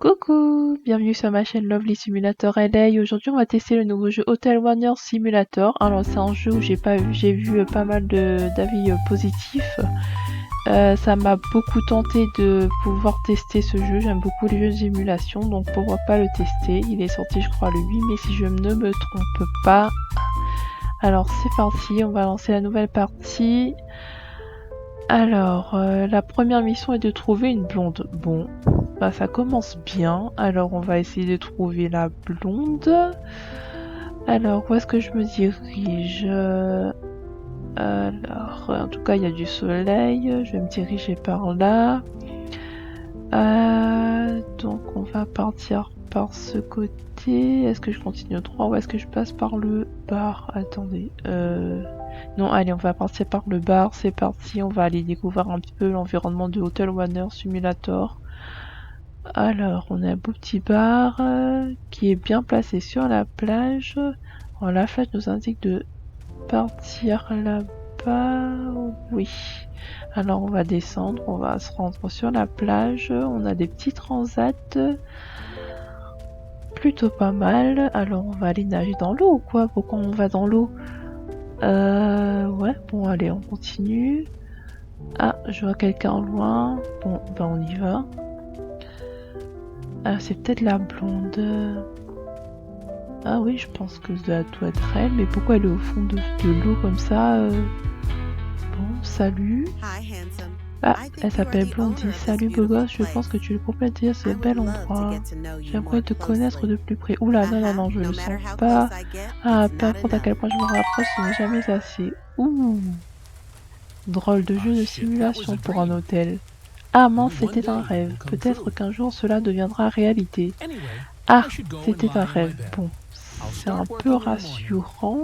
Coucou, bienvenue sur ma chaîne Lovely Simulator LA. Aujourd'hui, on va tester le nouveau jeu Hotel Warner Simulator. Alors, c'est un jeu où j'ai vu pas mal d'avis positifs. Ça m'a beaucoup tenté de pouvoir tester ce jeu. J'aime beaucoup les jeux de simulation, donc pourquoi pas le tester. Il est sorti, je crois, le 8 mai si je ne me trompe pas. Alors, c'est parti, on va lancer la nouvelle partie. Alors, la première mission est de trouver une blonde. Bon, bah ça commence bien. Alors, on va essayer de trouver la blonde. Alors, où est-ce que je me dirige? Alors, en tout cas, il y a du soleil. Je vais me diriger par là. Donc, on va partir par ce côté. Est-ce que je continue au droit ou est-ce que je passe par le bar? Attendez. Non, allez, on va partir par le bar, c'est parti, on va aller découvrir un petit peu l'environnement de Hotel Warner Simulator. Alors, on a un beau petit bar qui est bien placé sur la plage. Alors, la flèche nous indique de partir là-bas, oui. Alors, on va descendre, on va se rendre sur la plage, on a des petits transats. Plutôt pas mal. Alors, on va aller nager dans l'eau ou quoi? Pourquoi on va dans l'eau? Ouais, bon, allez, on continue. Ah, je vois quelqu'un loin. Bon, bah on y va. Ah, c'est peut-être la blonde. Ah oui, je pense que ça doit être elle, mais pourquoi elle est au fond de l'eau comme ça? Bon, salut. Ah, elle s'appelle Blondie. Salut beau gosse, je pense que tu es le propriétaire de ce bel endroit. J'aimerais te connaître de plus près. Oula, non, je le sens pas. Ah, peu importe à quel point je me rapproche, ce n'est jamais assez. Ouh. Drôle de jeu de simulation pour un hôtel. Ah mince, c'était un rêve. Peut-être qu'un jour cela deviendra réalité. Ah, c'était un rêve. Bon, c'est un peu rassurant.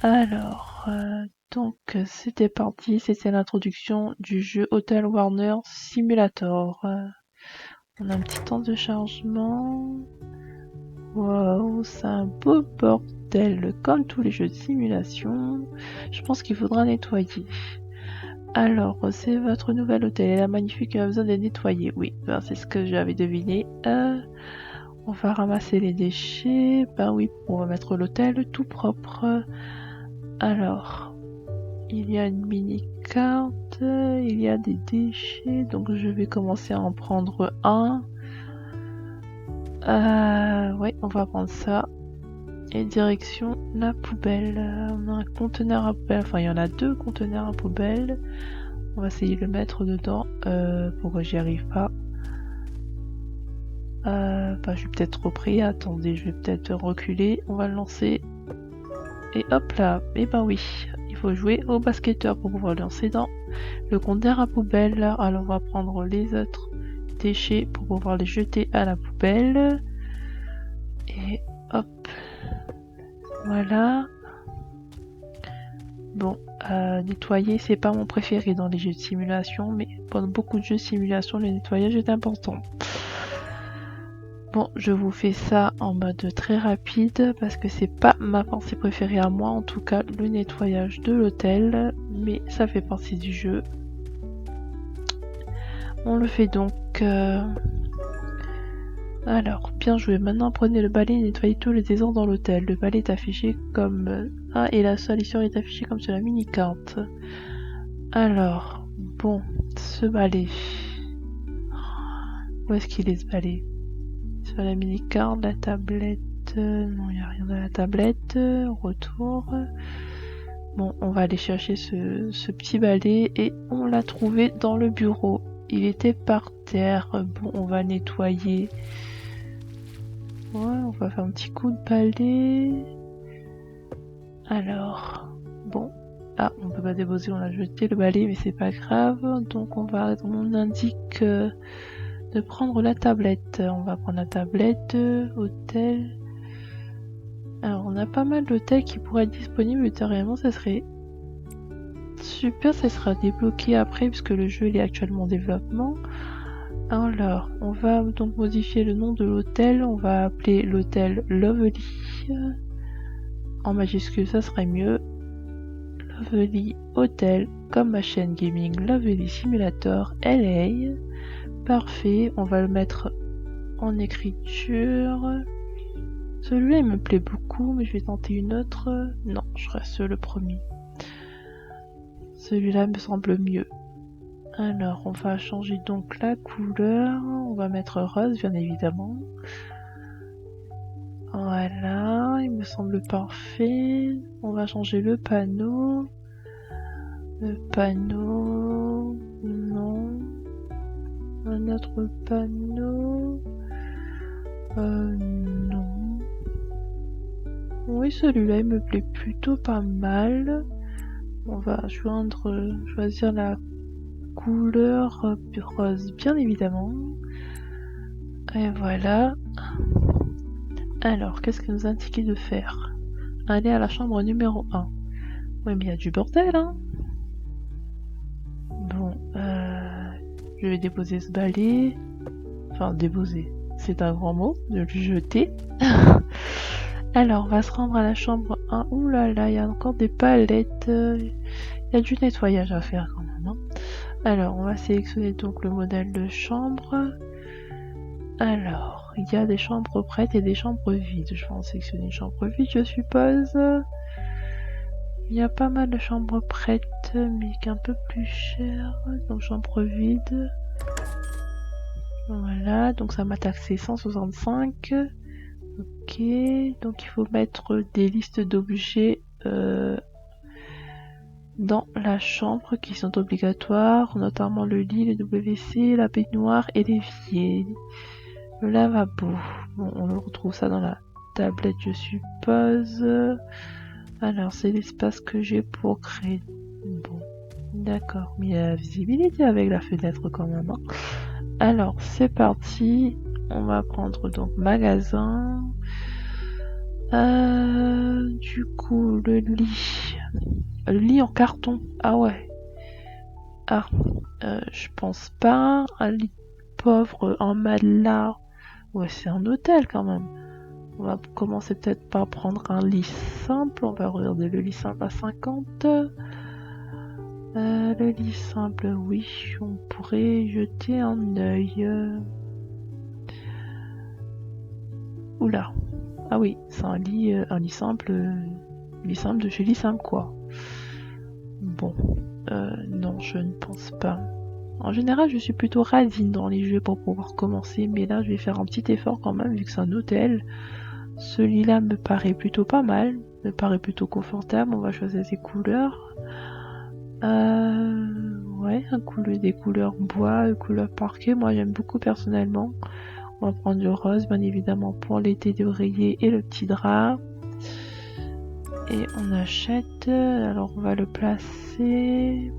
Alors, donc c'était parti. C'était l'introduction du jeu Hotel Warner Simulator. On a un petit temps de chargement. Waouh, c'est un beau bordel, comme tous les jeux de simulation. Je pense qu'il faudra nettoyer. Alors, c'est votre nouvel hôtel. Elle est magnifique, elle a besoin d'être nettoyée. Oui, ben, c'est ce que j'avais deviné. On va ramasser les déchets. Ben oui, on va mettre l'hôtel tout propre. Alors, il y a une mini-carte, il y a des déchets, donc je vais commencer à en prendre un. Ouais, on va prendre ça. Et direction la poubelle. On a un conteneur à poubelle, enfin il y en a deux conteneurs à poubelle. On va essayer de le mettre dedans. Pourquoi j'y arrive pas? Bah, je suis peut-être trop pris. Attendez, je vais peut-être reculer. On va le lancer. Et hop là. Et ben oui. Il faut jouer au basketteur pour pouvoir le lancer dans le conteneur à poubelle. Alors on va prendre les autres déchets pour pouvoir les jeter à la poubelle. Et hop. Voilà. Bon, nettoyer, c'est pas mon préféré dans les jeux de simulation, mais pendant beaucoup de jeux de simulation, le nettoyage est important. Bon, je vous fais ça en mode très rapide parce que c'est pas ma partie préférée à moi, en tout cas le nettoyage de l'hôtel, mais ça fait partie du jeu. On le fait donc. Alors, bien joué. Maintenant, prenez le balai et nettoyez tous les désordres dans l'hôtel. Le balai est affiché comme... Ah, et la solution est affichée comme sur la mini-carte. Alors, bon, ce balai. Où est-ce qu'il est ce balai? Sur la mini-carte, la tablette... Non, il n'y a rien dans la tablette. Retour. Bon, on va aller chercher ce petit balai et on l'a trouvé dans le bureau. Il était par terre. Bon, on va nettoyer... Ouais, on va faire un petit coup de balai. Alors, bon. Ah, on peut pas déposer, on a jeté le balai, mais c'est pas grave. Donc on indique de prendre la tablette. On va prendre la tablette, hôtel. Alors on a pas mal d'hôtels qui pourraient être disponibles ultérieurement, ça serait super, ça sera débloqué après puisque le jeu il est actuellement en développement. Alors, on va donc modifier le nom de l'hôtel, on va appeler l'hôtel Lovely. En majuscule, ça serait mieux. Lovely Hotel, comme ma chaîne gaming Lovely Simulator LA. Parfait, on va le mettre en écriture. Celui-là il me plaît beaucoup, mais je vais tenter une autre. Non, je reste sur le premier. Celui-là me semble mieux. Alors, on va changer donc la couleur. On va mettre rose, bien évidemment. Voilà, il me semble parfait. On va changer le panneau. Le panneau... Non. Un autre panneau... Non. Oui, celui-là, il me plaît plutôt pas mal. On va choisir la couleur rose, bien évidemment. Et voilà. Alors, qu'est-ce que nous indiquait de faire? Aller à la chambre numéro 1. Oui, mais il y a du bordel, hein. Bon, je vais déposer ce balai. Enfin, déposer, c'est un grand mot, de le jeter. Alors, on va se rendre à la chambre 1. Ouh là là, il y a encore des palettes. Il y a du nettoyage à faire quand même, hein. Alors, on va sélectionner donc le modèle de chambre. Alors, il y a des chambres prêtes et des chambres vides. Je vais en sélectionner une chambre vide, je suppose. Il y a pas mal de chambres prêtes, mais qui est un peu plus cher. Donc, chambre vide. Voilà, donc ça m'a taxé 165. Ok, donc il faut mettre des listes d'objets dans la chambre qui sont obligatoires, notamment le lit, le WC, la baignoire et l'évier. Le lavabo, bon, on retrouve ça dans la tablette, je suppose. Alors, c'est l'espace que j'ai pour créer. Bon, d'accord, mais il y a la visibilité avec la fenêtre quand même, hein. Alors, c'est parti. On va prendre donc magasin. Du coup, le lit. Le lit en carton. Ah ouais. Ah, je pense pas. Un lit pauvre, un matelas. Ouais, c'est un hôtel quand même. On va commencer peut-être par prendre un lit simple. On va regarder le lit simple à 50. Le lit simple, oui, on pourrait jeter un œil. Oula. Ah oui, c'est un lit simple de chez lit simple quoi. Bon, non, je ne pense pas. En général, je suis plutôt radine dans les jeux pour pouvoir commencer, mais là, je vais faire un petit effort quand même vu que c'est un hôtel. Ce lit-là me paraît plutôt pas mal, me paraît plutôt confortable. On va choisir ses couleurs. Ouais, des couleurs bois, couleurs parquet. Moi, j'aime beaucoup personnellement. On va prendre du rose, bien évidemment, pour l'été d'oreiller et le petit drap. Et on achète. Alors, on va le placer.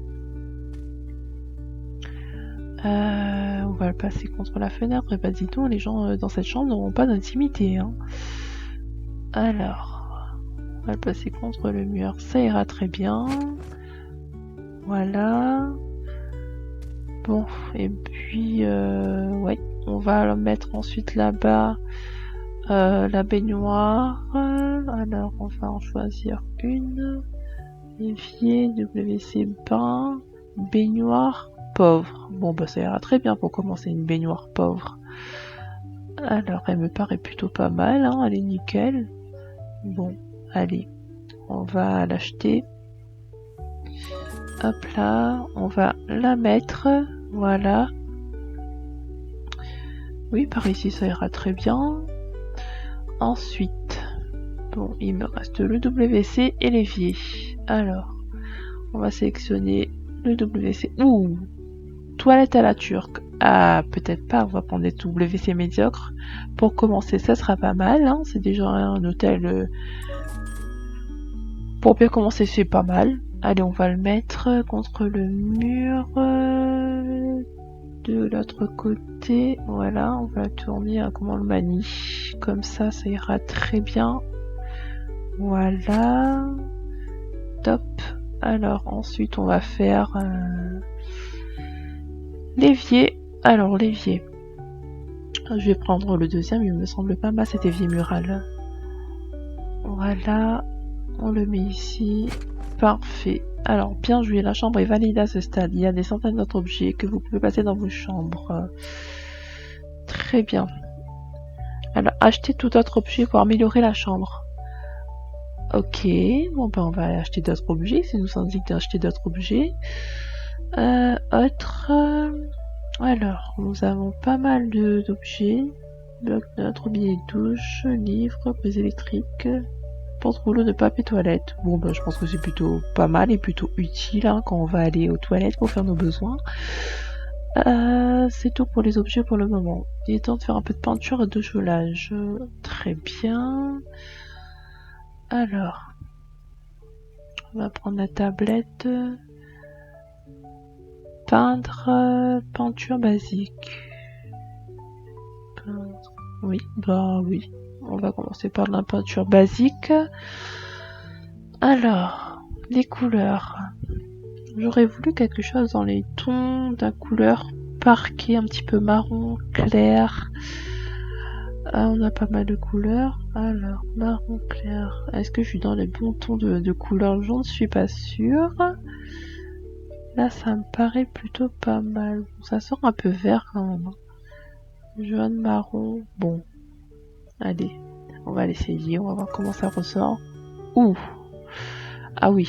On va le placer contre la fenêtre. Et bah, dis donc, les gens dans cette chambre n'auront pas d'intimité, hein. Alors, on va le placer contre le mur. Ça ira très bien. Voilà. Bon, et puis, ouais, on va le mettre ensuite là-bas, la baignoire. Alors, on va en choisir une. Évier, WC bain, baignoire pauvre. Bon, bah, ça ira très bien pour commencer une baignoire pauvre. Alors, elle me paraît plutôt pas mal, hein, elle est nickel. Bon, allez, on va l'acheter. Hop là, on va la mettre, voilà. Oui, par ici ça ira très bien. Ensuite, bon, il me reste le WC et l'évier. Alors, on va sélectionner le WC. Ouh, toilette à la turque. Ah, peut-être pas, on va prendre des WC médiocres. Pour commencer, ça sera pas mal, hein. C'est déjà un hôtel. Pour bien commencer, c'est pas mal. Allez, on va le mettre contre le mur de l'autre côté. Voilà, on va tourner à comment on le manie. Comme ça, ça ira très bien. Voilà. Top. Alors, ensuite, on va faire l'évier. Alors, l'évier. Je vais prendre le deuxième, il me semble pas mal cet évier mural. Voilà. On le met ici. Parfait. Alors, bien joué, la chambre est valide à ce stade. Il y a des centaines d'autres objets que vous pouvez passer dans vos chambres. Très bien. Alors, achetez tout autre objet pour améliorer la chambre. Ok, bon ben on va acheter d'autres objets, ça nous indique d'acheter d'autres objets. Alors, nous avons pas mal d'objets. Bloc-notes, robinet de douche, livres, prise électrique, porte-rouleau de papier toilette. Bon ben je pense que c'est plutôt pas mal et plutôt utile hein, quand on va aller aux toilettes pour faire nos besoins. C'est tout pour les objets pour le moment. Il est temps de faire un peu de peinture et de gelage. Très bien. Alors, on va prendre la tablette. Peindre, peinture basique. Peindre. Oui, bah oui. On va commencer par la peinture basique. Alors, les couleurs. J'aurais voulu quelque chose dans les tons d'un couleur parquet, un petit peu marron, clair. On a pas mal de couleurs. Alors, marron clair. Est-ce que je suis dans les bons tons de couleurs? Je ne suis pas sûre. Là, ça me paraît plutôt pas mal. Ça sort un peu vert quand même. Jaune, marron. Bon. Allez, on va l'essayer. On va voir comment ça ressort. Ouh. Ah oui.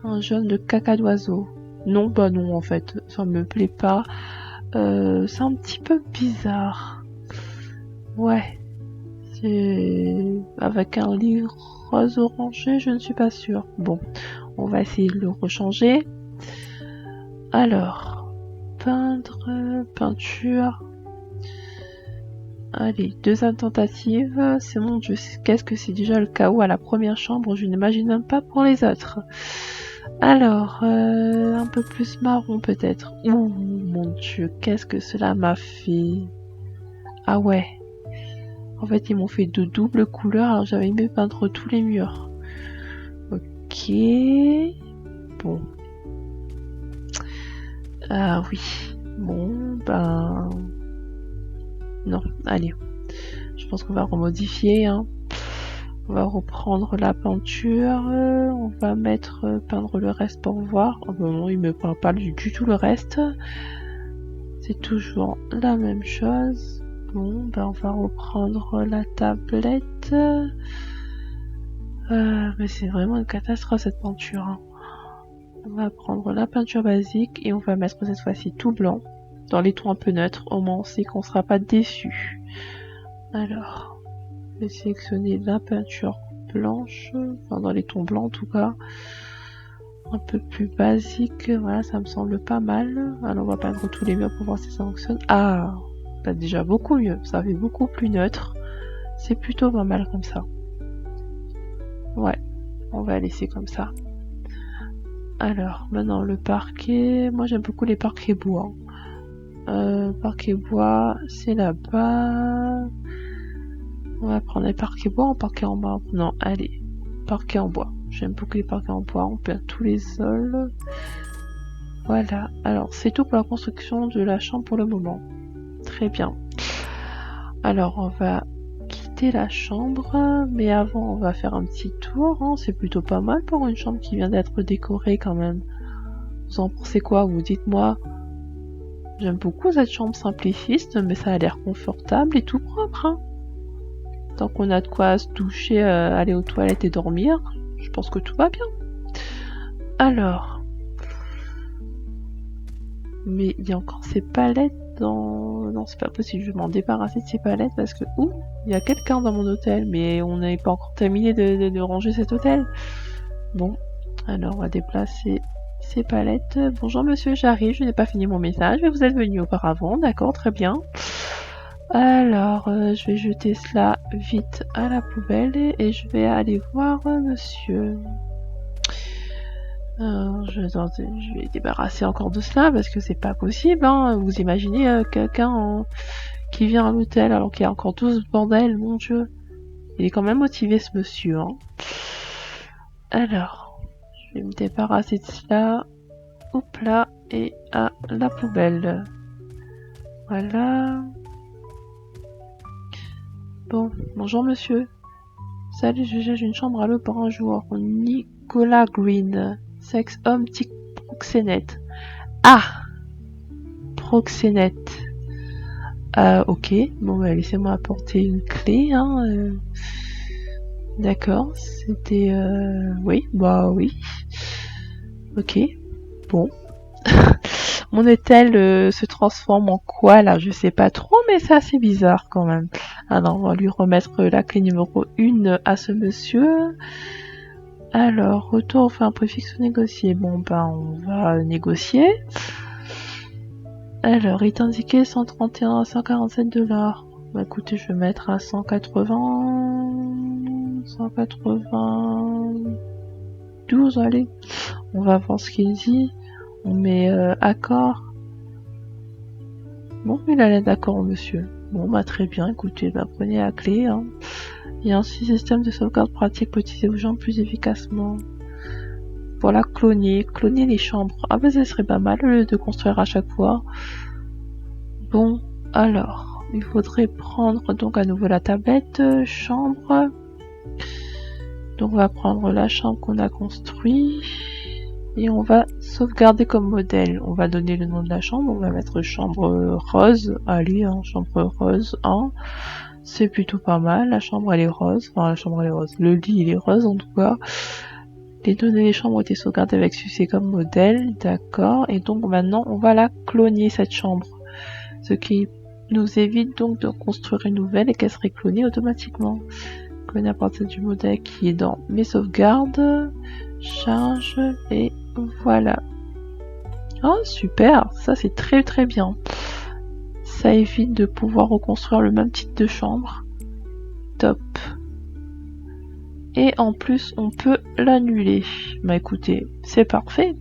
Un jaune de caca d'oiseau. Non, bah non, en fait. Ça me plaît pas. C'est un petit peu bizarre. Ouais. C'est... Avec un lit rose orangé, je ne suis pas sûre. Bon. On va essayer de le rechanger. Alors. Peindre, peinture. Allez, deuxième tentative. C'est mon dieu, qu'est-ce que c'est déjà le chaos à la première chambre, je n'imagine même pas pour les autres. Alors, un peu plus marron peut-être. Ouh, mon dieu, qu'est-ce que cela m'a fait. Ah ouais. En fait, ils m'ont fait de doubles couleurs, alors j'avais aimé peindre tous les murs. Ok. Bon. Ah oui. Bon, ben... Non, allez. Je pense qu'on va remodifier. Hein. On va reprendre la peinture. On va mettre peindre le reste pour voir. Oh, ben non, il me parle pas du tout le reste. C'est toujours la même chose. Bon, ben on va reprendre la tablette. Mais c'est vraiment une catastrophe cette peinture. Hein. On va prendre la peinture basique et on va mettre cette fois-ci tout blanc. Dans les tons un peu neutres, au moins on sait qu'on sera pas déçu. Alors, je vais sélectionner la peinture blanche, enfin dans les tons blancs en tout cas. Un peu plus basique, voilà, ça me semble pas mal. Alors on va peindre tous les murs pour voir si ça fonctionne. Ah, bah déjà beaucoup mieux, ça fait beaucoup plus neutre. C'est plutôt pas mal comme ça. Ouais, on va laisser comme ça. Alors, maintenant le parquet, moi j'aime beaucoup les parquets bois. Parquet bois, c'est là-bas. On va prendre les parquets bois en parquet en marbre. Non, allez, parquet en bois. J'aime beaucoup les parquets en bois. On peint tous les sols. Voilà. Alors, c'est tout pour la construction de la chambre pour le moment. Très bien. Alors, on va quitter la chambre. Mais avant, on va faire un petit tour. Hein. C'est plutôt pas mal pour une chambre qui vient d'être décorée quand même. Vous en pensez quoi? Vous dites-moi. J'aime beaucoup cette chambre simplifiste, mais ça a l'air confortable et tout propre. Hein. Tant qu'on a de quoi se doucher, aller aux toilettes et dormir, je pense que tout va bien. Alors. Mais il y a encore ces palettes dans... Non, c'est pas possible, je vais m'en débarrasser de ces palettes parce que... Ouh, il y a quelqu'un dans mon hôtel, mais on n'avait pas encore terminé de ranger cet hôtel. Bon, alors on va déplacer ces palettes. Bonjour monsieur, j'arrive, je n'ai pas fini mon message, mais vous êtes venu auparavant, d'accord, très bien. Alors, je vais jeter cela vite à la poubelle et je vais aller voir monsieur. Je vais débarrasser encore de cela parce que c'est pas possible. Hein. Vous imaginez quelqu'un qui vient à l'hôtel alors qu'il y a encore tout ce bordel, mon dieu. Il est quand même motivé ce monsieur. Hein. Alors, je vais me débarrasser de cela. Hop là, et à la poubelle. Voilà. Bon, bonjour monsieur. Salut, je cherche une chambre à louer pour un jour. Nicolas Green. Sexe homme type proxénète. Ah! Proxénète. Ok. Bon, bah, laissez-moi apporter une clé, hein. D'accord. C'était... Oui, bah oui. Ok. Bon. Mon hôtel se transforme en quoi là? Je sais pas trop, mais c'est assez bizarre quand même. Alors, on va lui remettre la clé numéro 1 à ce monsieur. Alors, retour, enfin, un préfixe négocier. Bon, ben, on va négocier. Alors, il est indiqué 131 à 147 $. Bah, écoutez, je vais mettre à 180... 192, allez. On va voir ce qu'il dit. On met accord. Bon, il a l'air d'accord, monsieur. Bon, bah très bien, écoutez, bah prenez la clé. Hein. Il y a un système de sauvegarde pratique pour utiliser vos jambes plus efficacement. Pour la cloner les chambres. Ah bah ça serait pas mal au lieu de construire à chaque fois. Bon, alors, il faudrait prendre donc à nouveau la tablette chambre. Donc on va prendre la chambre qu'on a construite. Et on va sauvegarder comme modèle. On va donner le nom de la chambre. On va mettre chambre rose. Allez, hein, chambre rose 1. C'est plutôt pas mal. La chambre elle est rose. Enfin, la chambre elle est rose. Le lit il est rose en tout cas. Les données des chambres ont été sauvegardées avec succès comme modèle. D'accord. Et donc maintenant on va la cloner cette chambre. Ce qui nous évite donc de construire une nouvelle et qu'elle serait clonée automatiquement. Cloner à partir du modèle qui est dans mes sauvegardes. Charge et voilà. Oh super, ça c'est très très bien. Ça évite de pouvoir reconstruire le même type de chambre. Top. Et en plus on peut l'annuler. Bah écoutez, c'est parfait.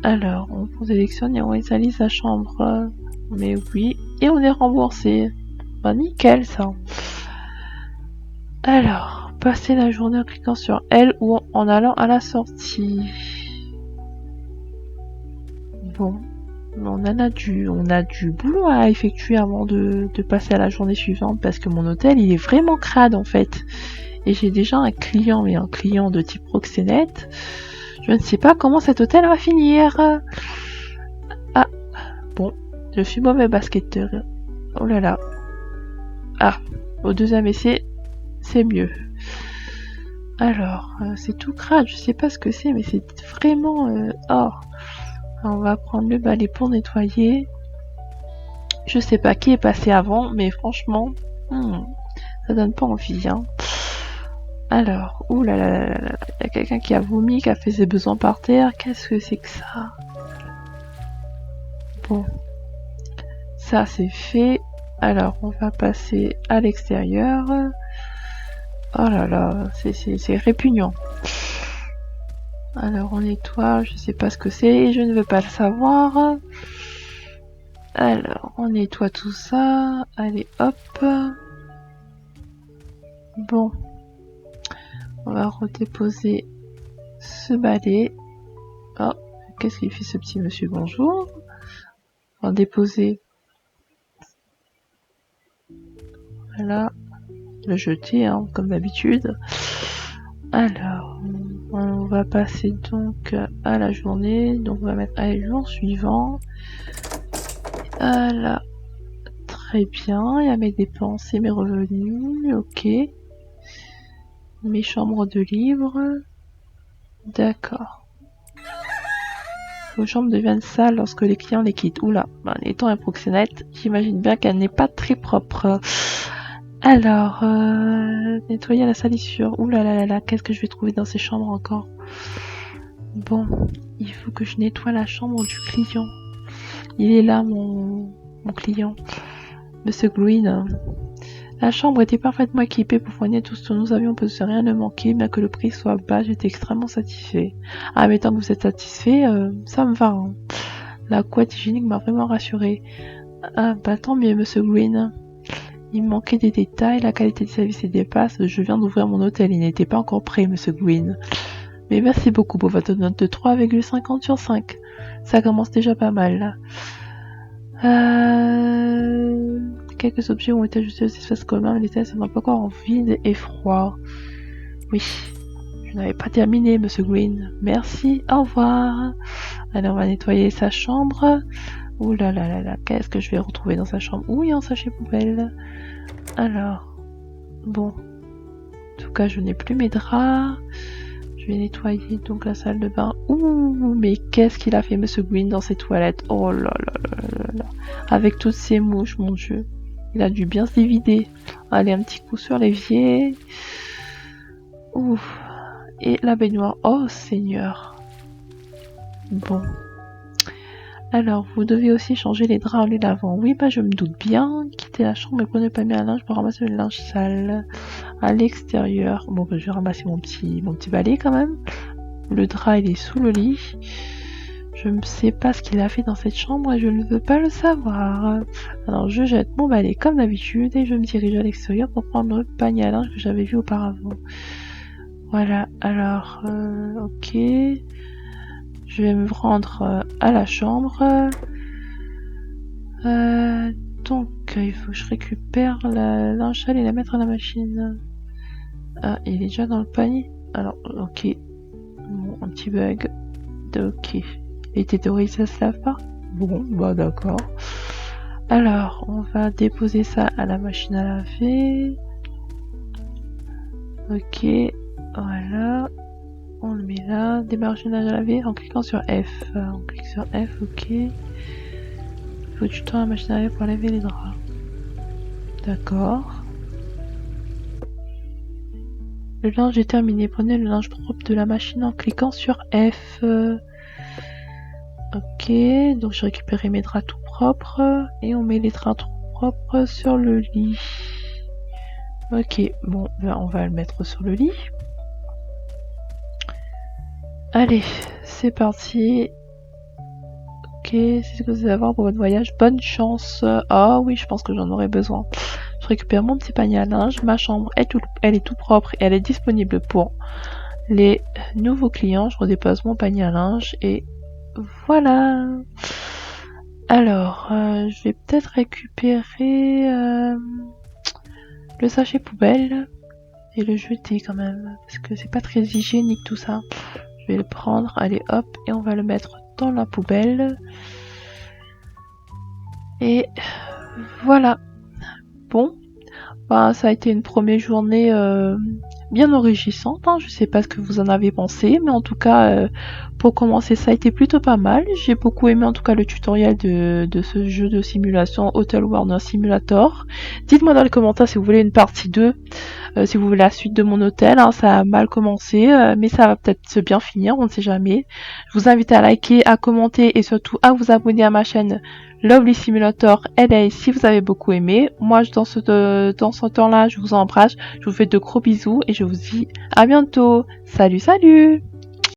Alors, on sélectionne et on réalise la chambre. Mais oui, et on est remboursé. Bah nickel ça. Alors, passer la journée en cliquant sur elle ou en allant à la sortie. Bon, on a du boulot à effectuer avant de passer à la journée suivante parce que mon hôtel il est vraiment crade en fait. Et j'ai déjà un client, mais un client de type proxénète. Je ne sais pas comment cet hôtel va finir. Ah, bon, je suis mauvais basketteur. Oh là là. Ah, au deuxième essai, c'est mieux. Alors, c'est tout crade, je sais pas ce que c'est, mais c'est vraiment... oh. On va prendre le balai pour nettoyer. Je sais pas qui est passé avant, mais franchement, ça donne pas envie. Hein. Alors, oulala, il y a quelqu'un qui a vomi, qui a fait ses besoins par terre. Qu'est-ce que c'est que ça? Bon, ça c'est fait. Alors, on va passer à l'extérieur. Oh là là, c'est répugnant. Alors, on nettoie, je sais pas ce que c'est, je ne veux pas le savoir. Alors, on nettoie tout ça. Allez, hop. Bon. On va redéposer ce balai. Oh, qu'est-ce qu'il fait ce petit monsieur? Bonjour. On va déposer. Voilà. Le jeter, hein, comme d'habitude. Alors, on va passer donc à la journée. Donc, on va mettre à jour suivant. Voilà. Très bien. Il y a mes dépenses et mes revenus. Ok. Mes chambres de livres. D'accord. Vos chambres deviennent sales lorsque les clients les quittent. Oula, étant un proxénète, j'imagine bien qu'elle n'est pas très propre. Alors, nettoyer la salissure. Oula là là là, qu'est-ce que je vais trouver dans ces chambres encore? Bon, il faut que je nettoie la chambre du client. Il est là, mon client. Monsieur Green. La chambre était parfaitement équipée pour fournir tout ce dont nous avions besoin, rien ne manquait, bien que le prix soit bas, j'étais extrêmement satisfait. Ah, mais tant que vous êtes satisfait, ça me va. Hein. La couette hygiénique m'a vraiment rassuré. Ah, bah tant mieux, monsieur Green. Il me manquait des détails, la qualité du service et dépasse. Je viens d'ouvrir mon hôtel, il n'était pas encore prêt, monsieur Green. Mais merci beaucoup pour votre note de 3,50 sur 5. Ça commence déjà pas mal, là. Quelques objets ont été ajustés aux espaces communs, mais les têtes sont pas encore en vide et froid. Oui, je n'avez pas terminé, Monsieur Green. Merci, au revoir. Allez, on va nettoyer sa chambre. Ouh là là là là, qu'est-ce que je vais retrouver dans sa chambre? Oui, un sachet poubelle. Alors, bon. En tout cas, je n'ai plus mes draps. Je vais nettoyer donc la salle de bain. Ouh, mais qu'est-ce qu'il a fait, Monsieur Green, dans ses toilettes? Oh là là là là là. Avec toutes ces mouches, mon Dieu. Il a dû bien se dévider. Allez, un petit coup sur l'évier. Ouf. Et la baignoire. Oh, Seigneur. Bon. Alors, vous devez aussi changer les draps en les lavant. Oui, bah je me doute bien. Quittez la chambre et prenez le panier à linge pour ramasser le linge sale à l'extérieur. Bon, bah, je vais ramasser mon petit balai quand même. Le drap, il est sous le lit. Je ne sais pas ce qu'il a fait dans cette chambre et je ne veux pas le savoir. Alors, je jette mon balai comme d'habitude et je me dirige à l'extérieur pour prendre le panier à linge que j'avais vu auparavant. Voilà, alors, ok. Je vais me rendre à la chambre. Donc, il faut que je récupère la linge sale et la mettre à la machine. Ah, il est déjà dans le panier. Alors, ok. Bon, un petit bug. Ok. Les théories, ça se lave pas? Bon, bah d'accord. Alors, on va déposer ça à la machine à laver. Ok, voilà. On le met là. Démarrer le linge à laver en cliquant sur F. On clique sur F, ok. Il faut du temps à la machine à laver pour laver les draps. D'accord. Le linge est terminé. Prenez le linge propre de la machine en cliquant sur F. Ok, donc j'ai récupéré mes draps tout propres. Et on met les draps tout propres sur le lit. Ok, bon, ben on va le mettre sur le lit. Allez, c'est parti. Ok, c'est ce que vous allez avoir pour votre voyage. Bonne chance. Ah oui, je pense que j'en aurai besoin. Je récupère mon petit panier à linge. Ma chambre, elle est tout propre et elle est disponible pour les nouveaux clients. Je redépose mon panier à linge et voilà. Alors, je vais peut-être récupérer le sachet poubelle et le jeter quand même parce que c'est pas très hygiénique tout ça. Je vais le prendre, allez hop, et on va le mettre dans la poubelle. Et voilà. Bon, bah, ça a été une première journée bien enrichissante. Hein. Je sais pas ce que vous en avez pensé, mais en tout cas, pour commencer, ça a été plutôt pas mal. J'ai beaucoup aimé en tout cas le tutoriel de ce jeu de simulation Hotel Warner Simulator. Dites-moi dans les commentaires si vous voulez une partie 2. Si vous voulez la suite de mon hôtel, hein, ça a mal commencé, mais ça va peut-être se bien finir, on ne sait jamais. Je vous invite à liker, à commenter et surtout à vous abonner à ma chaîne Lovely Simulator LA si vous avez beaucoup aimé. Moi, dans ce temps-là, je vous embrasse, je vous fais de gros bisous et je vous dis à bientôt. Salut, salut!